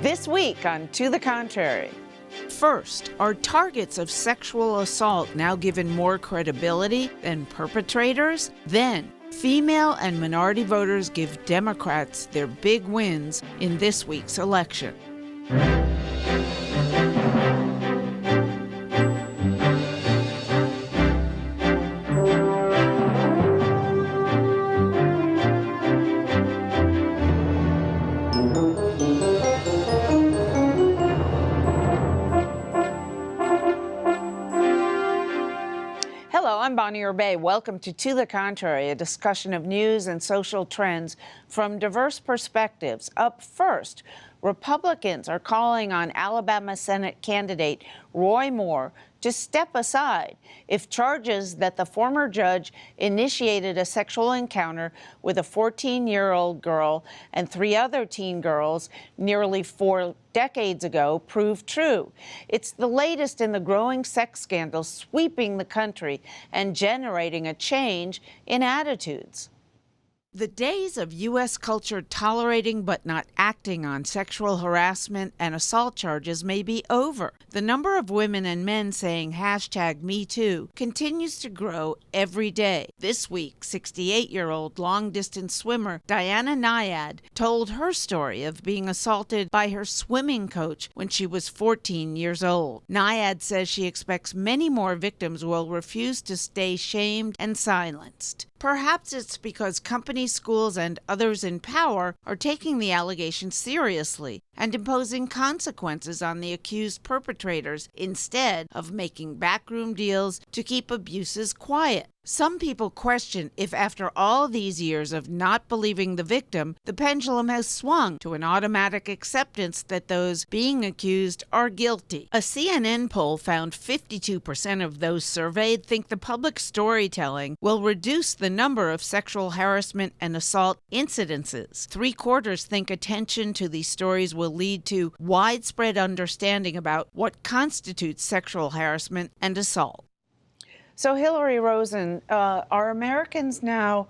This week on To the Contrary. First, are targets of sexual assault now given more credibility than perpetrators? Then, female and minority voters give Democrats their big wins in this week's election. Hello, I'm Bonnie Urbay. Welcome to the Contrary, a discussion of news and social trends from diverse perspectives. Up first, Republicans are calling on Alabama Senate candidate Roy Moore to step aside if charges that the former judge initiated a sexual encounter with a 14-year-old girl and 3 other teen girls nearly 4 decades ago prove true. It's the latest in the growing sex scandal sweeping the country and generating a change in attitudes. The days of U.S. culture tolerating but not acting on sexual harassment and assault charges may be over. The number of women and men saying #MeToo continues to grow every day. This week, 68-year-old long-distance swimmer Diana Nyad told her story of being assaulted by her swimming coach when she was 14 years old. Nyad says she expects many more victims will refuse to stay shamed and silenced. Perhaps it's because companies, schools, and others in power are taking the allegations seriously and imposing consequences on the accused perpetrators instead of making backroom deals to keep abuses quiet. Some people question if after all these years of not believing the victim, the pendulum has swung to an automatic acceptance that those being accused are guilty. A CNN poll found 52% of those surveyed think the public storytelling will reduce the number of sexual harassment and assault incidences. 3/4 think attention to these stories will lead to widespread understanding about what constitutes sexual harassment and assault. So, Hilary Rosen, are Americans now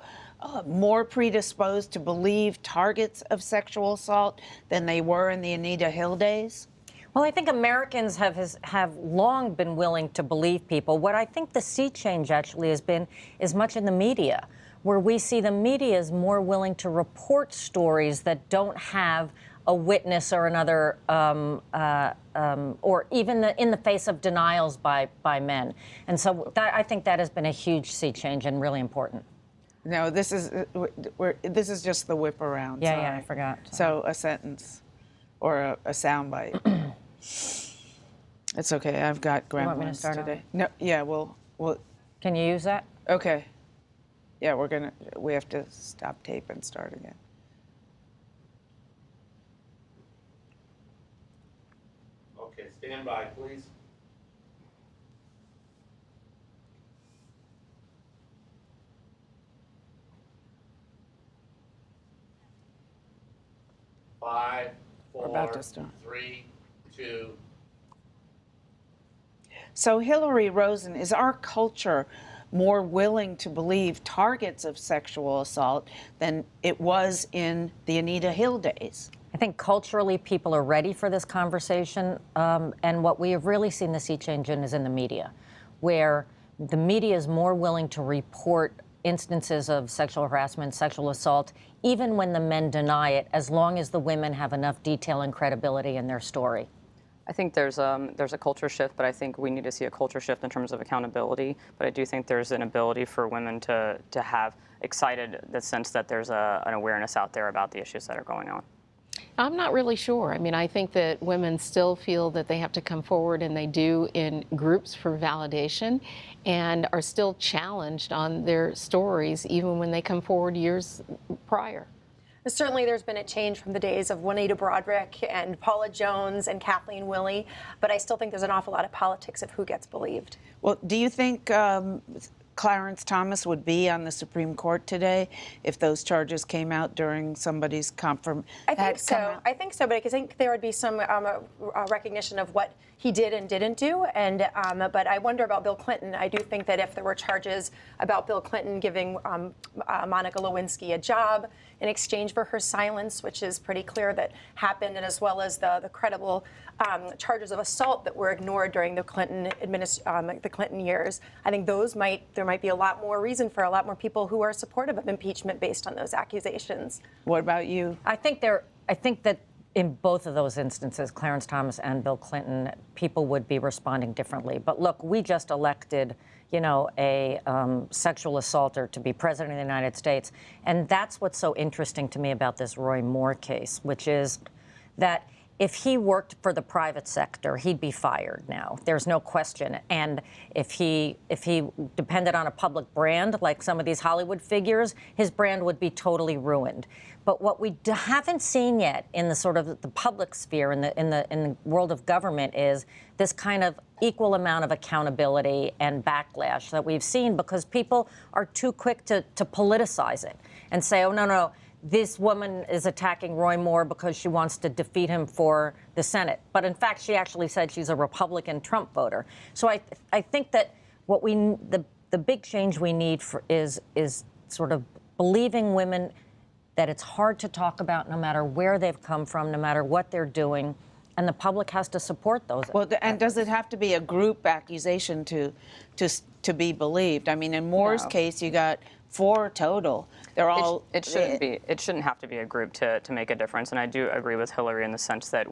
more predisposed to believe targets of sexual assault than they were in the Anita Hill days? Well, I think Americans have long been willing to believe people. What I think the sea change actually has been is much in the media, where we see the media is more willing to report stories that don't have a witness or another, or even in the face of denials by men. And so I think that has been a huge sea change and really important. No, this is just the whip around. Yeah, sorry. yeah, I forgot. So a sentence or a sound bite. It's okay. I've got gremlins today. No, yeah, we'll. Can you use that? Okay. Yeah, we have to stop tape and start again. Okay, stand by, please. Five, We're about to 4, start. 3, 2. So, Hilary Rosen, is our culture more willing to believe targets of sexual assault than it was in the Anita Hill days? I think culturally people are ready for this conversation, and what we have really seen the sea change in is in the media, where the media is more willing to report instances of sexual harassment, sexual assault, even when the men deny it, as long as the women have enough detail and credibility in their story. I think there's a culture shift, but I think we need to see a culture shift in terms of accountability. But I do think there's an ability for women to have excited the sense that there's an awareness out there about the issues that are going on. I'm not really sure. I mean, I think that women still feel that they have to come forward, and they do in groups for validation, and are still challenged on their stories even when they come forward years prior. Certainly there's been a change from the days of Juanita Broaddrick and Paula Jones and Kathleen Willey, but I still think there's an awful lot of politics of who gets believed. Well, do you think Clarence Thomas would be on the Supreme Court today if those charges came out during somebody's confirmation? I think so. I think so, but I think there would be some recognition of what he did and didn't do. And but I wonder about Bill Clinton. I do think that if there were charges about Bill Clinton giving Monica Lewinsky a job in exchange for her silence, which is pretty clear that happened, and as well as the credible charges of assault that were ignored during the Clinton years. I think there might be a lot more reason for a lot more people who are supportive of impeachment based on those accusations. What about you? I think that in both of those instances, Clarence Thomas and Bill Clinton, people would be responding differently. But look, we just elected, a sexual assaulter to be president of the United States. And that's what's so interesting to me about this Roy Moore case, which is that if he worked for the private sector, he'd be fired now. There's no question. And if he depended on a public brand, like some of these Hollywood figures, his brand would be totally ruined. But what we haven't seen yet in the sort of the public sphere, in the world of government, is this kind of equal amount of accountability and backlash that we've seen, because people are too quick to politicize it and say, oh, no, this woman is attacking Roy Moore because she wants to defeat him for the Senate. But in fact, she actually said she's a Republican Trump voter. So I think that the big change we need is sort of believing women that it's hard to talk about no matter where they've come from, no matter what they're doing, and the public has to support those. Well, and does it have to be a group accusation to be believed? I mean, in Moore's case, you got 4 total. They're all. It shouldn't be. It shouldn't have to be a group to make a difference. And I do agree with Hilary in the sense that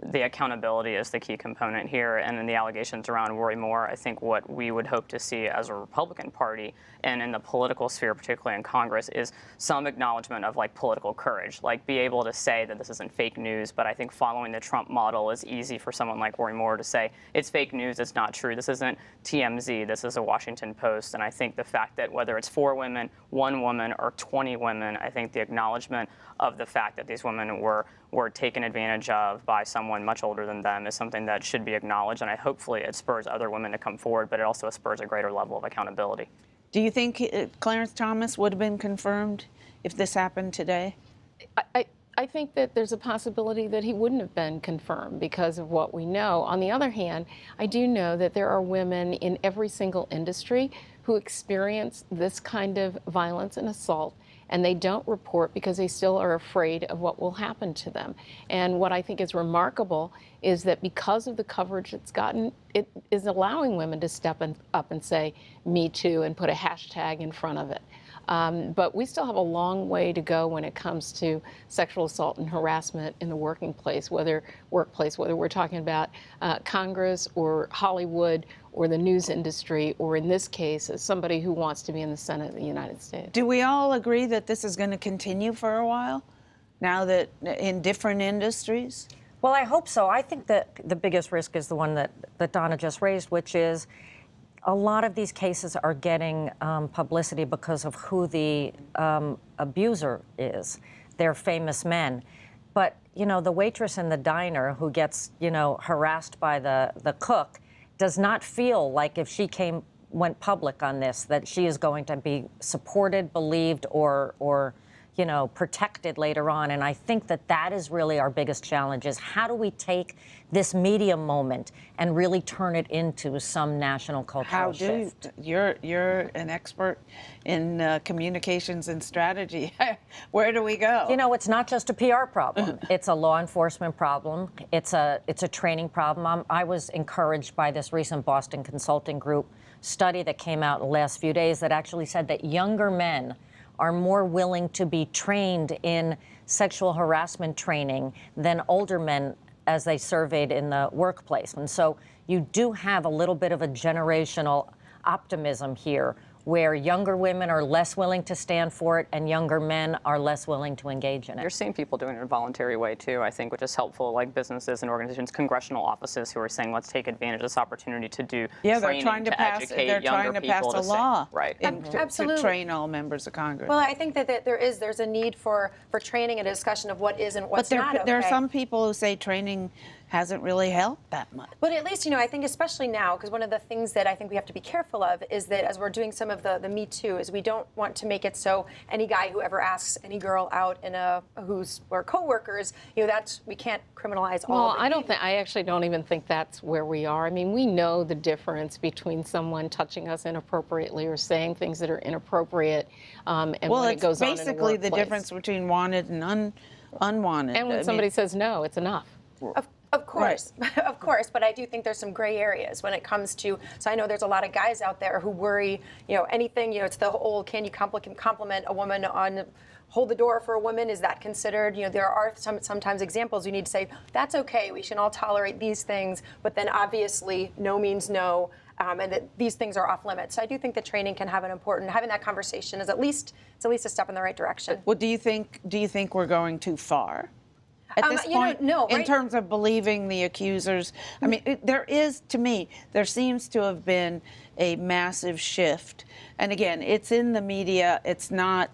the accountability is the key component here. And in the allegations around Roy Moore, I think what we would hope to see as a Republican Party and in the political sphere, particularly in Congress, is some acknowledgement of political courage, be able to say that this isn't fake news. But I think following the Trump model is easy for someone like Roy Moore to say it's fake news, it's not true. This isn't TMZ, this is a Washington Post. And I think the fact that whether it's 4 women, 1 woman, or 20 women, I think the acknowledgement of the fact that these women were taken advantage of by someone much older than them is something that should be acknowledged. And hopefully it spurs other women to come forward, but it also spurs a greater level of accountability. Do you think Clarence Thomas would have been confirmed if this happened today? I think that there's a possibility that he wouldn't have been confirmed because of what we know. On the other hand, I do know that there are women in every single industry who experience this kind of violence and assault, and they don't report because they still are afraid of what will happen to them. And what I think is remarkable is that because of the coverage it's gotten, it is allowing women to step up and say, "Me too," and put a hashtag in front of it. But we still have a long way to go when it comes to sexual assault and harassment in the working place, whether we're talking about Congress or Hollywood or the news industry, or in this case, as somebody who wants to be in the Senate of the United States. Do we all agree that this is going to continue for a while, now that in different industries? Well, I hope so. I think that the biggest risk is the one that Donna just raised, which is a lot of these cases are getting publicity because of who the abuser is. They're famous men. But, the waitress in the diner who gets, harassed by the cook does not feel like if she went public on this, that she is going to be supported, believed, or protected later on. And I think that is really our biggest challenge, is how do we take this media moment and really turn it into some national cultural shift? You're an expert in communications and strategy. Where do we go? It's not just a PR problem. It's a law enforcement problem. It's a training problem. I was encouraged by this recent Boston Consulting Group study that came out in the last few days that actually said that younger men are more willing to be trained in sexual harassment training than older men as they surveyed in the workplace. And so you do have a little bit of a generational optimism here, where younger women are less willing to stand for it and younger men are less willing to engage in it. You're seeing people doing it in a voluntary way, too, I think, which is helpful, like businesses and organizations, congressional offices who are saying, let's take advantage of this opportunity to do training to educate younger people a law Absolutely. to train all members of Congress. Well, I think that there's a need for training and a discussion of what is and what's not okay. There are some people who say training hasn't really helped that much. But at least, I think especially now, because one of the things that I think we have to be careful of is that as we're doing some of the Me Too, is we don't want to make it so any guy who ever asks any girl out in we're coworkers, we can't criminalize all of it. I actually don't even think that's where we are. I mean, we know the difference between someone touching us inappropriately or saying things that are inappropriate, and when it goes on in the basically the workplace. difference between wanted and unwanted. And when somebody says no, it's enough. Of course, of course, but I do think there's some gray areas when it comes to, so I know there's a lot of guys out there who worry, anything, it's the old, can you compliment a woman on, hold the door for a woman, is that considered? There are sometimes examples you need to say, that's okay, we should all tolerate these things, but then obviously no means no, and that these things are off limits. So I do think that training can have having that conversation is at least a step in the right direction. Well, do you think we're going too far? At this point, no, in terms of believing the accusers, I mean, there seems to have been a massive shift. And again, it's in the media. It's not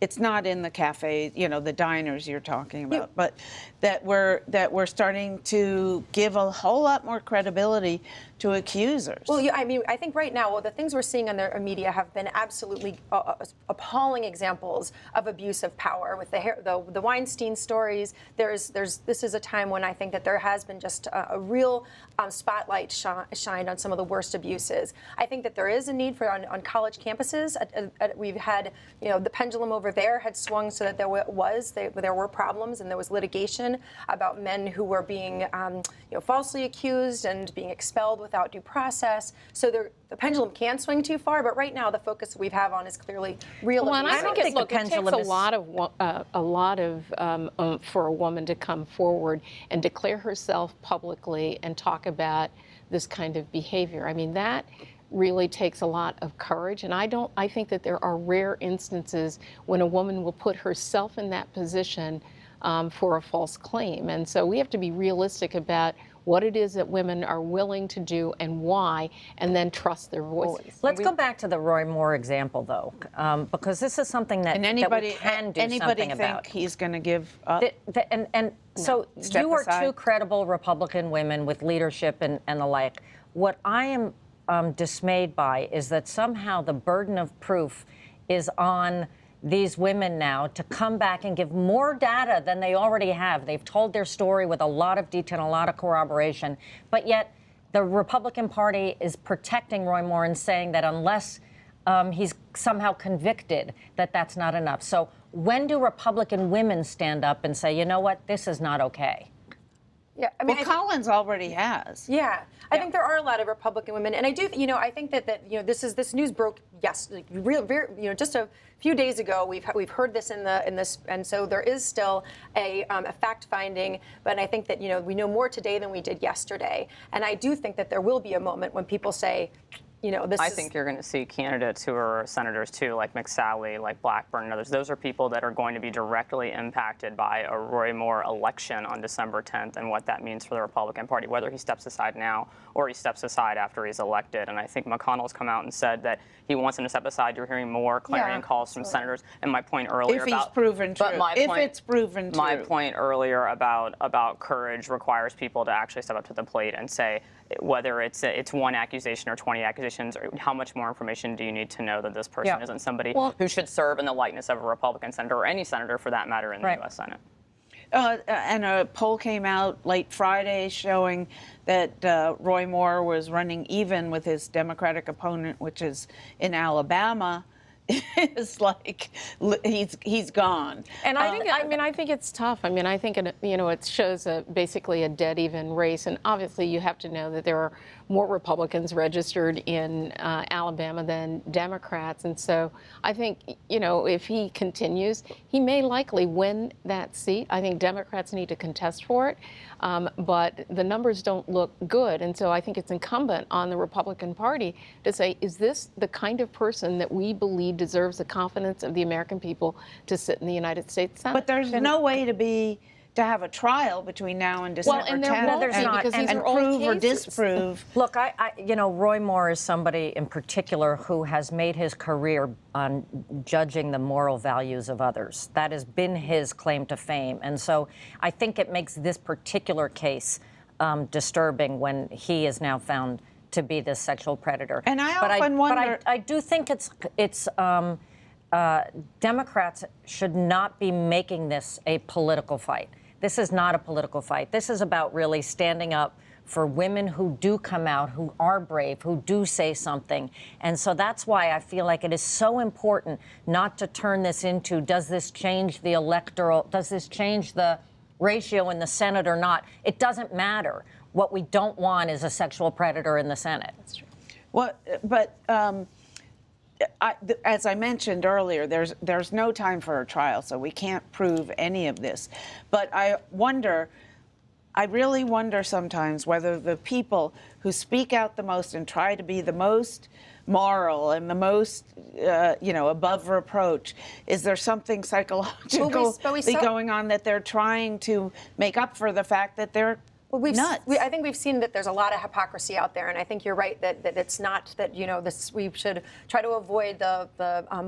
in the cafe, the diners you're talking about, but that we're starting to give a whole lot more credibility to accusers. Well, I think right now, the things we're seeing on the media have been absolutely appalling examples of abuse of power. With the Weinstein stories, this is a time when I think that there has been just a real spotlight shined on some of the worst abuses. I think that there is a need for on college campuses. We've had, the pendulum over there had swung so that there were problems and there was litigation about men who were being falsely accused and being expelled without due process. So the pendulum can swing too far, but right now the focus we have on is clearly real abuse. Well, and I think it takes a lot of for a woman to come forward and declare herself publicly and talk about this kind of behavior. I mean, that really takes a lot of courage, and I think that there are rare instances when a woman will put herself in that position for a false claim. And so we have to be realistic about what it is that women are willing to do and why, and then trust their voices. Let's go back to the Roy Moore example, though, because this is something that, that we can do something about. Think he's going to give up? So you are two credible Republican women with leadership and the like. What I am dismayed by is that somehow the burden of proof is on these women now to come back and give more data than they already have. They've told their story with a lot of detail and a lot of corroboration, but yet the Republican Party is protecting Roy Moore and saying that unless he's somehow convicted, that's not enough. So when do Republican women stand up and say, you know what, this is not okay? Yeah, Collins already has. Yeah, I think there are a lot of Republican women, and I do, I think that this news broke just a few days ago. We've heard this in this, and so there is still a fact finding, but I think that we know more today than we did yesterday, and I do think that there will be a moment when people say, I think you're going to see candidates who are senators too, like McSally, like Blackburn and others. Those are people that are going to be directly impacted by a Roy Moore election on December 10th and what that means for the Republican Party, whether he steps aside now or he steps aside after he's elected. And I think McConnell's come out and said that he wants him to step aside. You're hearing more clarion calls from senators. And my point earlier if it's proven true. My point earlier about courage requires people to actually step up to the plate and say, whether it's one accusation or 20 accusations, or how much more information do you need to know that this person isn't somebody who should serve in the likeness of a Republican senator or any senator for that matter in the U.S. Senate? And a poll came out late Friday showing that Roy Moore was running even with his Democratic opponent, which is in Alabama. It's like he's gone. And I think it's tough. I think it shows basically a dead even race. And obviously you have to know that there are more Republicans registered in Alabama than Democrats. And so I think, if he continues, he may likely win that seat. I think Democrats need to contest for it. But the numbers don't look good. And so I think it's incumbent on the Republican Party to say, is this the kind of person that we believe deserves the confidence of the American people to sit in the United States Senate? But there's no way to have a trial between now and December 10th. And there won't be, because these are old prove or cases. disprove. Look, Roy Moore is somebody in particular who has made his career on judging the moral values of others. That has been his claim to fame. And so I think it makes this particular case disturbing when he is now found to be this sexual predator. And I often wonder. But I do think Democrats should not be making this a political fight. This is not a political fight. This is about really standing up for women who do come out, who are brave, who do say something. And so that's why I feel like it is so important not to turn this into, does this change the ratio in the Senate or not? It doesn't matter. What we don't want is a sexual predator in the Senate. That's true. Well, but as I mentioned earlier, there's no time for a trial, so we can't prove any of this. But I really wonder sometimes whether the people who speak out the most and try to be the most moral and the most, above reproach, is there something psychologically going on that they're trying to make up for the fact that they're nuts? I think we've seen that there's a lot of hypocrisy out there, and I think you're right that it's not that, we should try to avoid the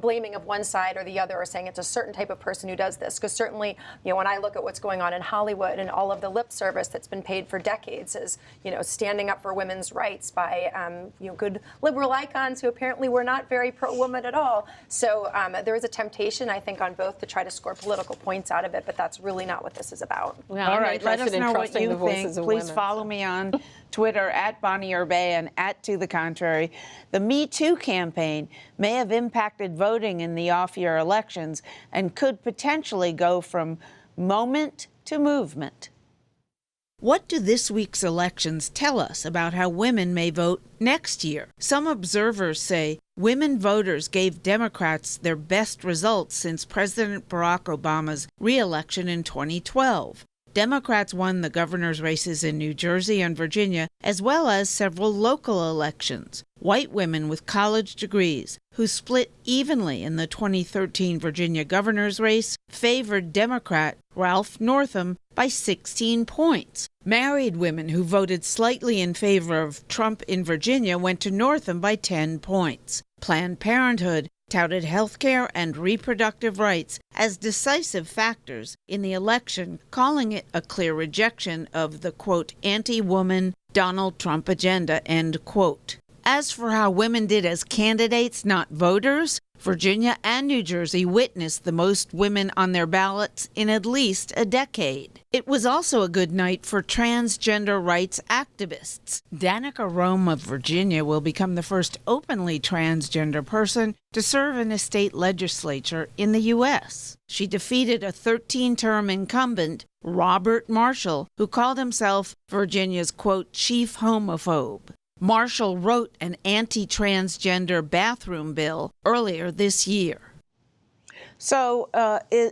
blaming of one side or the other, or saying it's a certain type of person who does this. Because certainly, when I look at what's going on in Hollywood and all of the lip service that's been paid for decades as, standing up for women's rights by, good liberal icons who apparently were not very pro-woman at all. So there is a temptation, I think, on both to try to score political points out of it, but that's really not what this is about. Well, all right, let us know what you think. Please women, follow me on Twitter at Bonnie Urbay and at To the Contrary. The Me Too campaign may have impacted voting in the off-year elections and could potentially go from moment to movement. What do this week's elections tell us about how women may vote next year? Some observers say women voters gave Democrats their best results since President Barack Obama's re-election in 2012. Democrats won the governor's races in New Jersey and Virginia, as well as several local elections. White women with college degrees, who split evenly in the 2013 Virginia governor's race, favored Democrat Ralph Northam by 16 points. Married women who voted slightly in favor of Trump in Virginia went to Northam by 10 points. Planned Parenthood touted health care and reproductive rights as decisive factors in the election, calling it a clear rejection of the, quote, anti-woman Donald Trump agenda, end quote. As for how women did as candidates, not voters, Virginia and New Jersey witnessed the most women on their ballots in at least a decade. It was also a good night for transgender rights activists. Danica Roem of Virginia will become the first openly transgender person to serve in a state legislature in the U.S. She defeated a 13-term incumbent, Robert Marshall, who called himself Virginia's, quote, chief homophobe. Marshall wrote an anti-transgender bathroom bill earlier this year. So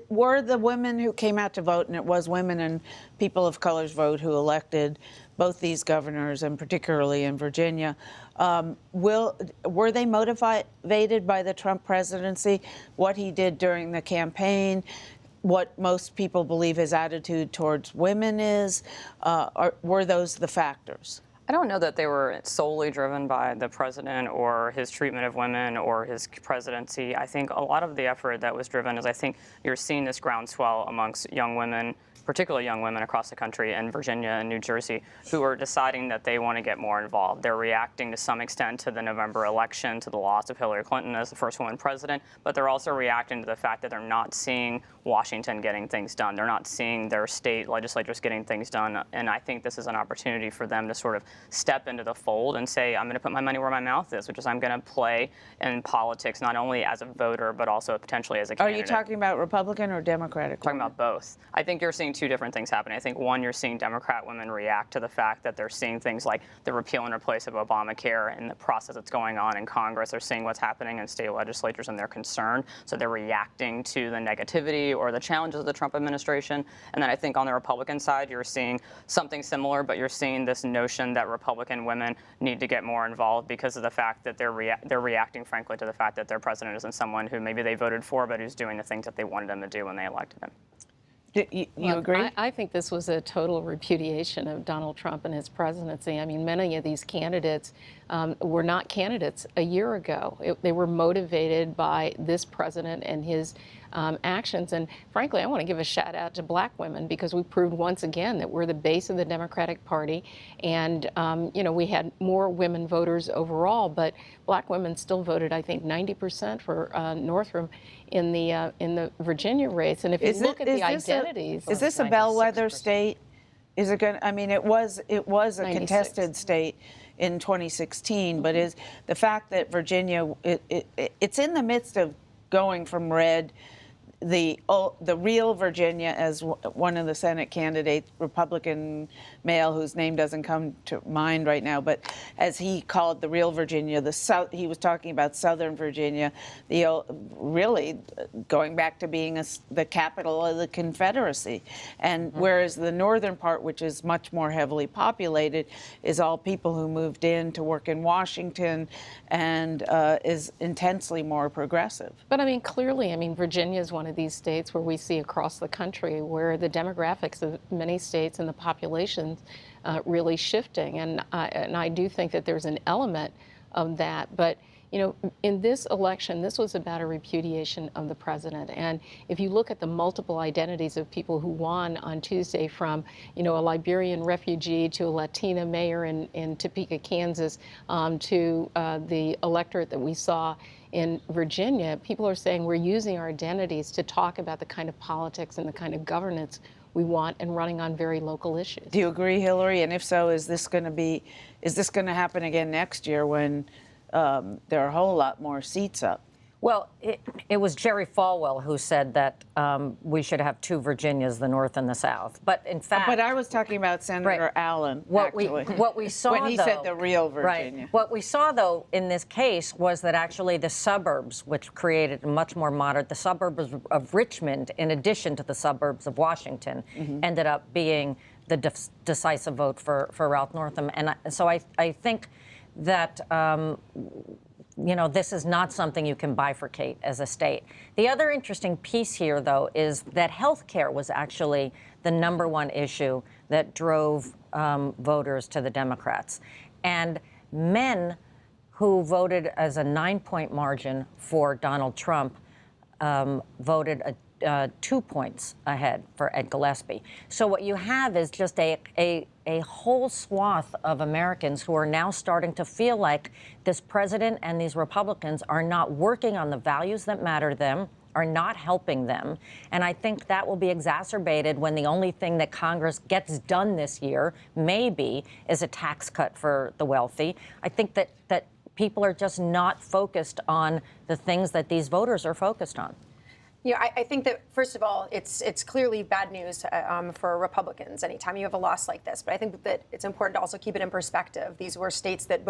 were the women who came out to vote, and it was women and people of color's vote who elected both these governors, and particularly in Virginia, were they motivated by the Trump presidency, what he did during the campaign, what most people believe his attitude towards women is? Were those the factors? I don't know that they were solely driven by the president or his treatment of women or his presidency. I think a lot of the effort that was driven is I think you're seeing this groundswell amongst young women, particularly young women across the country in Virginia and New Jersey, who are deciding that they want to get more involved. They're reacting to some extent to the November election, to the loss of Hillary Clinton as the first woman president, but they're also reacting to the fact that they're not seeing Washington getting things done. They're not seeing their state legislatures getting things done. And I think this is an opportunity for them to sort of step into the fold and say, I'm going to put my money where my mouth is, which is I'm going to play in politics, not only as a voter, but also potentially as a candidate. Are you talking about Republican or Democratic? I'm talking about both. I think you're seeing two different things happening. I think, one, you're seeing Democrat women react to the fact that they're seeing things like the repeal and replace of Obamacare and the process that's going on in Congress. They're seeing what's happening in state legislatures and they're concerned. So they're reacting to the negativity or the challenges of the Trump administration. And then I think on the Republican side, you're seeing something similar, but you're seeing this notion that Republican women need to get more involved because of the fact that they're reacting, frankly, to the fact that their president isn't someone who maybe they voted for, but who's doing the things that they wanted him to do when they elected him. You agree? I think this was a total repudiation of Donald Trump and his presidency. I mean, many of these candidates were not candidates a year ago. They were motivated by this president and his actions. And frankly, I want to give a shout out to black women, because we proved once again that we're the base of the Democratic Party. And, we had more women voters overall, but black women still voted, I think, 90% for Northam in the Virginia race. And if you look at the identities. Is this a bellwether state? Is it going to, I mean, it was a 96. contested state in 2016, but is the fact that Virginia, it's in the midst of going from red, the real Virginia, as one of the Senate candidates, Republican male whose name doesn't come to mind right now, but as he called the real Virginia, he was talking about Southern Virginia, really going back to being the capital of the Confederacy. And whereas the northern part, which is much more heavily populated, is all people who moved in to work in Washington and is intensely more progressive. But I mean, clearly, Virginia is one of these states where we see across the country where the demographics of many states and the populations really shifting. And I do think that there's an element of that. But, in this election, this was about a repudiation of the president. And if you look at the multiple identities of people who won on Tuesday, from, a Liberian refugee to a Latina mayor in Topeka, Kansas, to the electorate that we saw in Virginia, people are saying we're using our identities to talk about the kind of politics and the kind of governance we want, and running on very local issues. Do you agree, Hillary? And if so, is this going to happen again next year when there are a whole lot more seats up? Well, it was Jerry Falwell who said that we should have two Virginias, the North and the South. But in fact, but I was talking about Senator Allen. What we saw when he said the real Virginia. Right. What we saw, though, in this case was that actually the suburbs, which created a much more moderate, the suburbs of Richmond, in addition to the suburbs of Washington, ended up being the decisive vote for Ralph Northam. And so I think that this is not something you can bifurcate as a state. The other interesting piece here, though, is that health care was actually the #1 issue that drove voters to the Democrats. And men who voted as a 9-point margin for Donald Trump voted 2 points ahead for Ed Gillespie. So what you have is just a whole swath of Americans who are now starting to feel like this president and these Republicans are not working on the values that matter to them, are not helping them. And I think that will be exacerbated when the only thing that Congress gets done this year, maybe, is a tax cut for the wealthy. I think that people are just not focused on the things that these voters are focused on. Yeah, I think that, first of all, it's clearly bad news for Republicans anytime you have a loss like this. But I think that it's important to also keep it in perspective. These were states that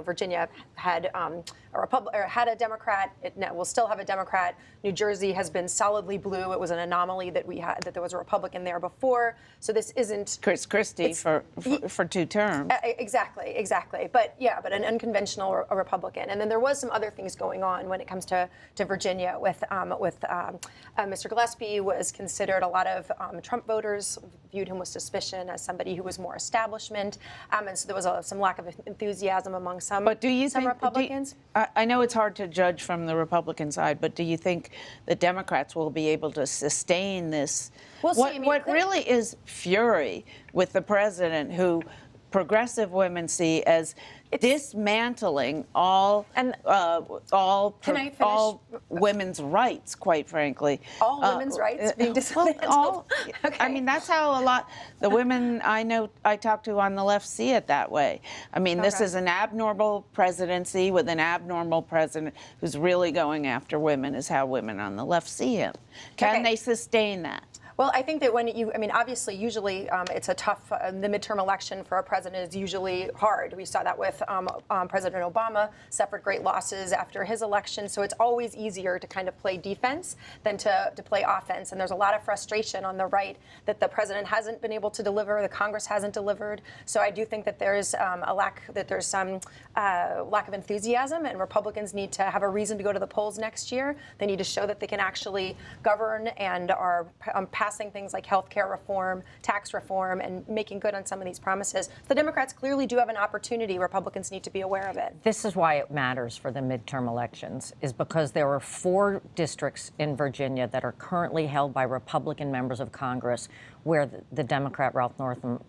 Virginia had had a Democrat. It will still have a Democrat. New Jersey has been solidly blue. It was an anomaly that there was a Republican there before. So this isn't Chris Christie for 2 terms. Exactly. But an unconventional Republican. And then there was some other things going on when it comes to Virginia with Mr. Gillespie was considered, a lot of Trump voters viewed him with suspicion as somebody who was more establishment. And so there was some lack of enthusiasm among some Republicans. I know it's hard to judge from the Republican side, but do you think the Democrats will be able to sustain this? What really is fury with the president, who progressive women see as dismantling all women's rights, quite frankly. All women's rights being dismantled? Okay. I mean, that's how a lot the women I talk to on the left see it that way. I mean, this is an abnormal presidency with an abnormal president who's really going after women, is how women on the left see him. Can they sustain that? Well, I think that obviously, usually it's a tough, the midterm election for a president is usually hard. We saw that with President Obama, suffered great losses after his election. So it's always easier to kind of play defense than to play offense. And there's a lot of frustration on the right that the president hasn't been able to deliver, the Congress hasn't delivered. So I do think that there's some lack of enthusiasm, and Republicans need to have a reason to go to the polls next year. They need to show that they can actually govern and are passing things like health care reform, tax reform, and making good on some of these promises. The Democrats clearly do have an opportunity. Republicans need to be aware of it. This is why it matters for the midterm elections, is because there are 4 districts in Virginia that are currently held by Republican members of Congress where the Democrat Ralph Northam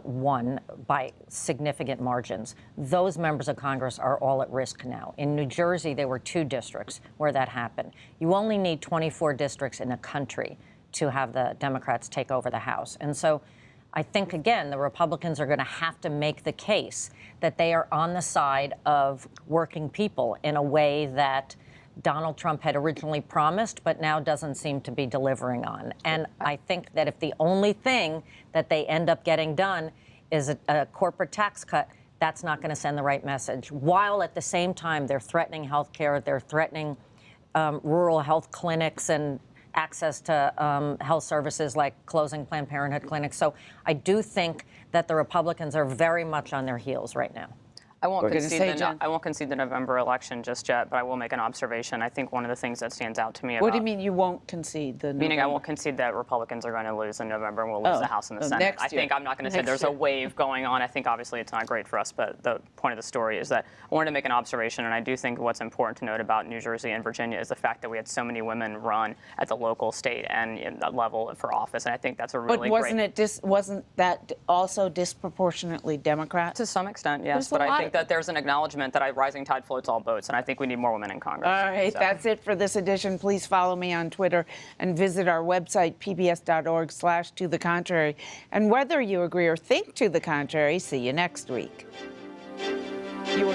won by significant margins. Those members of Congress are all at risk now. In New Jersey, there were 2 districts where that happened. You only need 24 districts in a country to have the Democrats take over the House. And so I think, again, the Republicans are going to have to make the case that they are on the side of working people in a way that Donald Trump had originally promised, but now doesn't seem to be delivering on. And I think that if the only thing that they end up getting done is a corporate tax cut, that's not going to send the right message. While at the same time, they're threatening health care, they're threatening rural health clinics and access to health services like closing Planned Parenthood clinics. So I do think that the Republicans are very much on their heels right now. I won't concede the November election just yet, but I will make an observation. I think one of the things that stands out to me about... What do you mean you won't concede the Meaning November? I won't concede that Republicans are going to lose in November and we'll lose the House and the Senate. Next year. I'm not going to say there's a wave going on. I think obviously it's not great for us, but the point of the story is that I wanted to make an observation, and I do think what's important to note about New Jersey and Virginia is the fact that we had so many women run at the local, state, and level for office, and I think that's a really wasn't that also disproportionately Democrat? To some extent, yes, but I think that there's an acknowledgement that a rising tide floats all boats, and I think we need more women in Congress. All right, that's it for this edition. Please follow me on Twitter and visit our website, pbs.org/tothecontrary. And whether you agree or think to the contrary, see you next week. You were